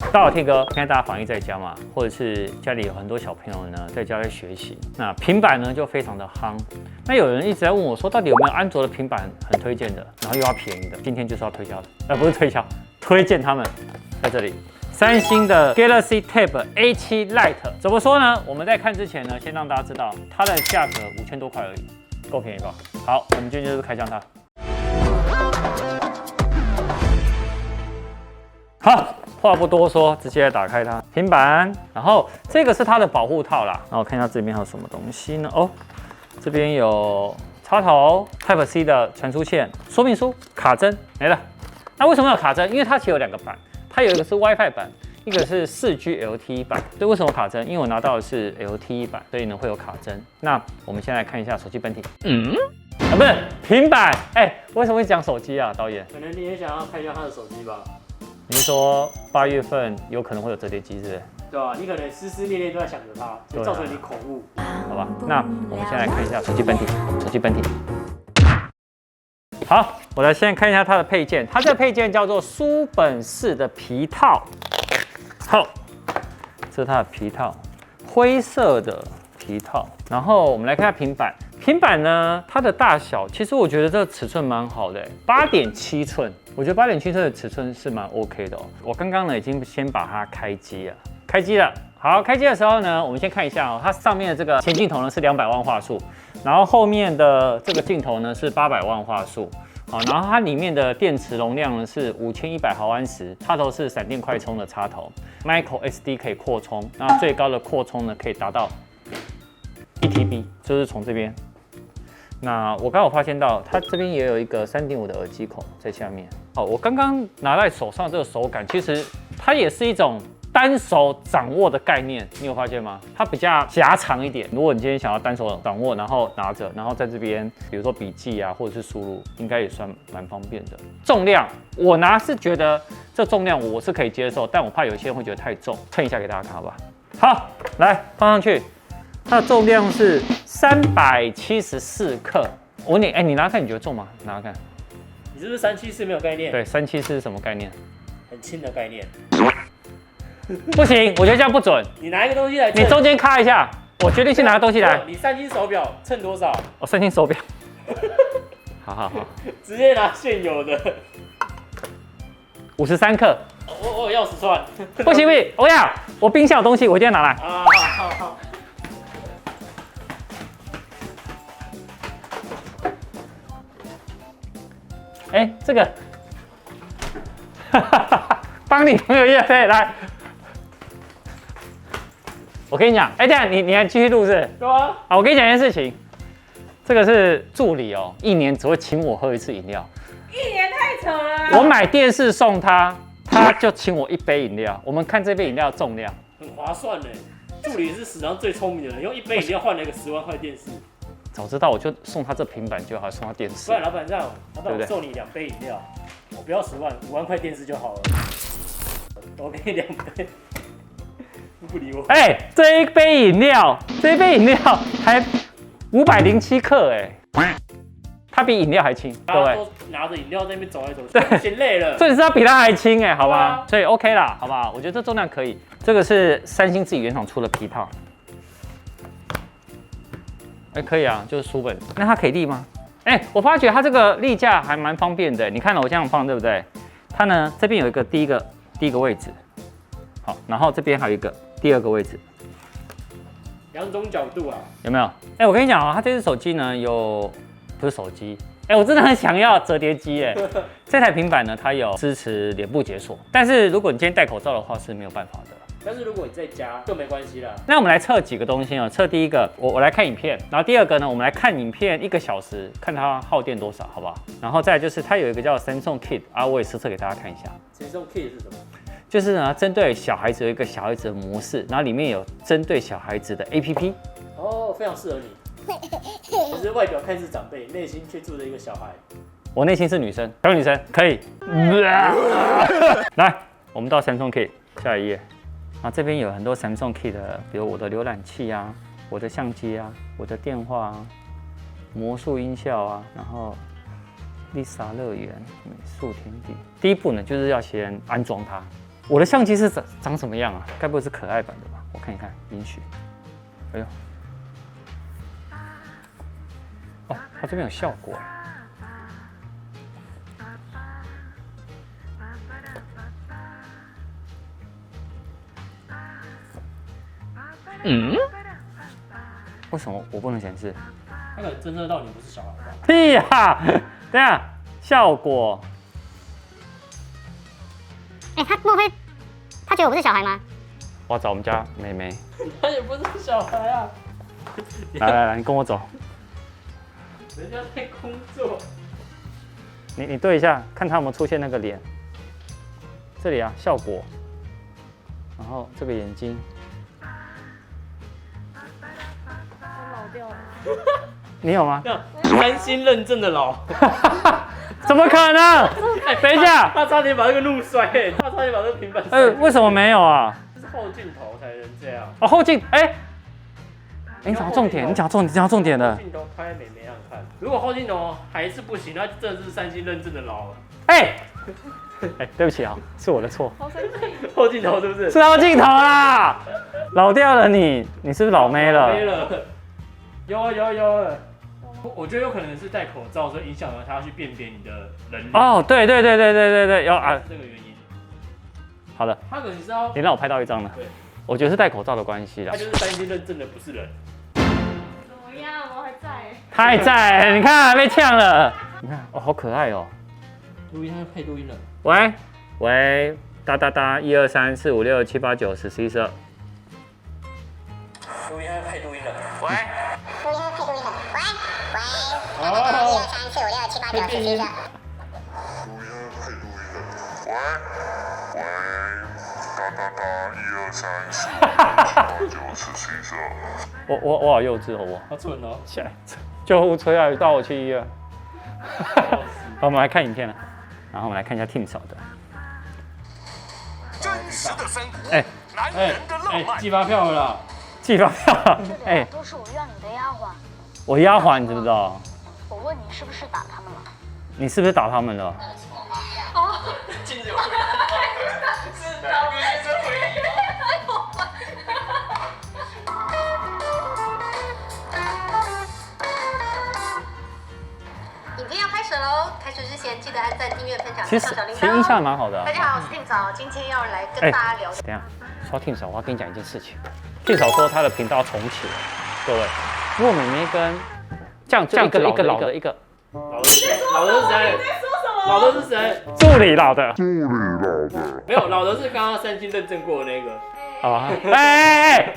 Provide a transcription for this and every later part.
大家好，T 哥，现在大家防疫在家嘛，或者是家里有很多小朋友呢，在家在学习，那平板呢就非常的夯。那有人一直在问我说，到底有没有安卓的平板很推荐的，然后又要便宜的？今天就是要推销的，不是推销，推荐他们在这里。三星的 Galaxy Tab A7 Lite 怎么说呢？我们在看之前呢，先让大家知道它的价格5000多块而已，够便宜吧？好，我们今天就是开箱它。好，话不多说，直接来打开它平板。然后这个是它的保护套啦。然后我看一下这边还有什么东西呢？哦，这边有插头 Type C 的传输线、说明书、卡针没了。那为什么要卡针？因为它其实有2个版，它有一个是 WiFi 版，一个是4G LTE 版。对，为什么卡针？因为我拿到的是 LTE 版，所以呢会有卡针。那我们先来看一下手机本体。不是平板。为什么会讲手机啊，导演？可能你也想要看一下他的手机吧？你是说8月份有可能会有折叠机，是不是？对啊，你可能思思念念都在想着它，就造成你口误。好吧，那我们先来看一下手机本体。手机本体。好，我来先看一下它的配件。它这个配件叫做书本式的皮套。好，这是它的皮套，灰色的皮套。然后我们来看一下平板。平板呢，它的大小，其实我觉得这个尺寸蛮好的，8.7寸。我觉得8.7寸的尺寸是蛮 OK 的哦。我刚刚呢已经先把它开机了，好，开机的时候呢，我们先看一下哦，它上面的这个前镜头呢是200万画素，然后后面的这个镜头呢是800万画素。好，然后它里面的电池容量呢是5100毫安时，插头是闪电快充的插头 ，Micro SD 可以扩充，那最高的扩充呢可以达到1TB， 就是从这边。那我刚好发现到，它这边也有一个3.5的耳机孔在下面。好，我刚刚拿在手上这个手感，其实它也是一种单手掌握的概念，你有发现吗？它比较狭长一点。如果你今天想要单手掌握，然后拿着，然后在这边，比如说笔记啊，或者是输入，应该也算蛮方便的。重量，我拿是觉得这重量我是可以接受，但我怕有些人会觉得太重，称一下给大家看好吧。好，来放上去。它的重量是374克。我问你，你拿看，你觉得重吗？拿看。你是不是374没有概念？对，374是什么概念？很轻的概念。不行，我觉得这样不准。你拿一个东西来称，你中间卡一下，我决定先拿个东西来。你3星手表称多少？哦，3星手表。好。直接拿现有的。53克。我有钥匙串。不行，我冰箱有东西，我一定要拿来。啊，好。这个，帮你朋友业配来。我跟你讲，这样你还继续录是？对啊。好，我跟你讲一件事情，这个是助理哦，1年只会请我喝1次饮料。1年太扯了。我买电视送他，他就请我1杯饮料。我们看这杯饮料重量，很划算呢。助理是史上最聪明的人，用1杯饮料换了一个10万块电视。早知道我就送他这平板就好，送他电视。不然老板这样，我送你2杯饮料，我不要10万，5万块电视就好了。我给你2杯，不理我。这一杯饮料还507克它比饮料还轻，各位。都拿着饮料在那边走来走去，嫌累了。这是它比它还轻好吧？所以 OK 啦，好不好？我觉得这重量可以。这个是三星自己原厂出的皮套。可以啊，就是书本。那它可以立吗？我发觉它这个立架还蛮方便的。你看了我这样放，对不对？它呢这边有一个第一个位置，好，然后这边还有一个第2个位置2种角度啊，有没有？我跟你讲啊，它这只手机呢不是手机，我真的很想要折叠机这台平板呢，它有支持脸部解锁，但是如果你今天戴口罩的话是没有办法的。但是如果你在家就没关系啦。那我们来测几个东西哦。测第一个，我来看影片，然后第2个呢，我们来看影片1个小时，看它耗电多少，好不好？然后再来就是它有一个叫 Samsung Kit 我也实测给大家看一下。Samsung Kit 是什么？就是呢，针对小孩子有一个小孩子的模式，然后里面有针对小孩子的 APP。哦，非常适合你。就是外表看似长辈，内心却住着一个小孩。我内心是女生，小女生可以。来，我们到 Samsung Kit 下一页。这边有很多 Samsung Key 的，比如我的浏览器啊，我的相机啊，我的电话啊，魔术音效啊，然后 Lisa 乐园、美术天地。第一步呢，就是要先安装它。我的相机是长什么样啊？该不会是可爱版的吧？我看一看，允许。哎呦，哦，它这边有效果。嗯？为什么我不能显示？那个侦测到你不是小孩吧？屁呀！等一下，效果。哎、他莫非他觉得我不是小孩吗？我要找我们家妹妹。他也不是小孩啊。来，你跟我走。人家在工作。你对一下，看他有没有出现那个脸。这里啊，效果。然后这个眼睛。老掉了。你有吗？3星认证的老。怎么可能？等一下，他差点把这个路摔，他差点把这个平板摔。为什么没有啊？这是后镜头才能这样。哦，后镜，你讲重点，你讲重点了。后镜头拍没样看，如果后镜头还是不行，那真的是3星认证的老了。对不起啊，是我的错。好生气。后镜头是不是？是后镜头啦，老掉了你是不是老妹了？没了。有。我觉得有可能是戴口罩，所以影响了他去辨别你的人脸。哦，对，有啊，这个原因。好的，他可能是要，你让我拍到一张了。对，我觉得是戴口罩的关系啦他。就是3星认证的，不是人。怎么样？我还在。他还在，你看被呛了。你看，哦，好可爱哦。录音，他配录音了。喂，哒，1、2、3、4、5、6、7、8、9、10、11、12。录音，他配录音了。录音配录音的，喂，哦。 1、2、3、4、5、6、7、8、9、10、11、12。录音配录音的，喂，哒，1、2、3、4、5、6、7、8、9、10、11、12。我好幼稚哦，我好蠢哦。起来，救护车要带我去医院。好，我们来看影片了，然后我们来看一下 Tim 嫂的。真实的生活，哎男人的浪漫。寄发票了啦。寄发票，都是我让你的丫鬟。我丫鬟，你知不知道？我问你是不是打他们了？你是不是打他们了？禁止有回忆。是大哥先生回忆。影片要开始喽！开始之前记得按赞、订阅、分享、其实开小铃其实音效铛哦。蛮好的啊。大家好，我是 Tim 嫂，今天要来跟大家聊。等一下，说到 Tim 嫂，我要跟你讲一件事情。Tim 嫂说他的频道重启了，各位，如果妹妹跟这样一个老的一个老的是谁？老的是谁？你在说什么？老的是谁？助理老的没有，老的是刚刚3星认证过的那个。啊，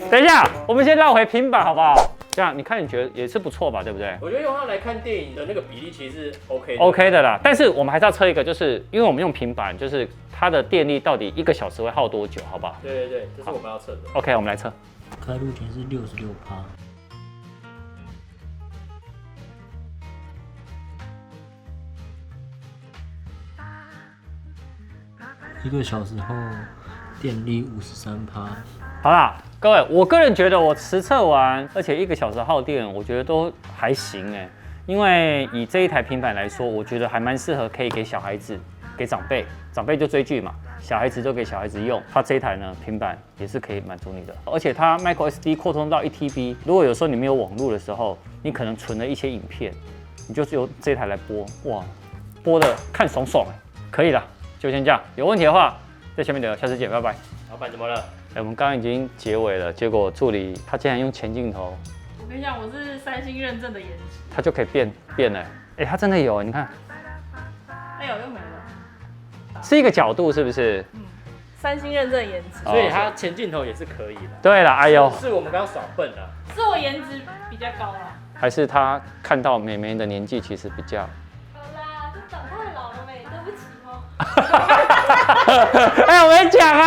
等一下，我们先绕回平板好不好？这样你看，你觉得也是不错吧，对不对我觉得用它来看电影的那个比例其实是 OK 的。 ？OK 的啦，但是我们还是要测一个，就是因为我们用平板，就是它的电力到底1个小时会耗多久，好不好对，这是我们要测的。 ？OK，我们来测。开录前是66%。1个小时后，电力53%。好啦，各位，我个人觉得我实测完，而且1个小时耗电，我觉得都还行哎。因为以这一台平板来说，我觉得还蛮适合可以给小孩子、给长辈，长辈就追剧嘛，小孩子就给小孩子用。它这一台呢，平板也是可以满足你的，而且它 micro SD 扩充到1TB，如果有时候你没有网络的时候，你可能存了一些影片，你就是由这一台来播，哇，播的看爽爽哎，可以了，就先这样。有问题的话，在下面留，下次见，拜拜。老板怎么了？我们刚刚已经结尾了，结果助理他竟然用前镜头，我跟你讲，我是3星认证的颜值。他就可以变了。他真的有，你看，哎呦，又没了。是一个角度，是不是？ 3星认证颜值，哦所以它前镜头也是可以的。对了，哎呦，是我们刚刚耍笨啊。是我颜值比较高啦。还是他看到妹妹的年纪其实比较，好啦，这长太老了没，对不起哦。我没讲啊。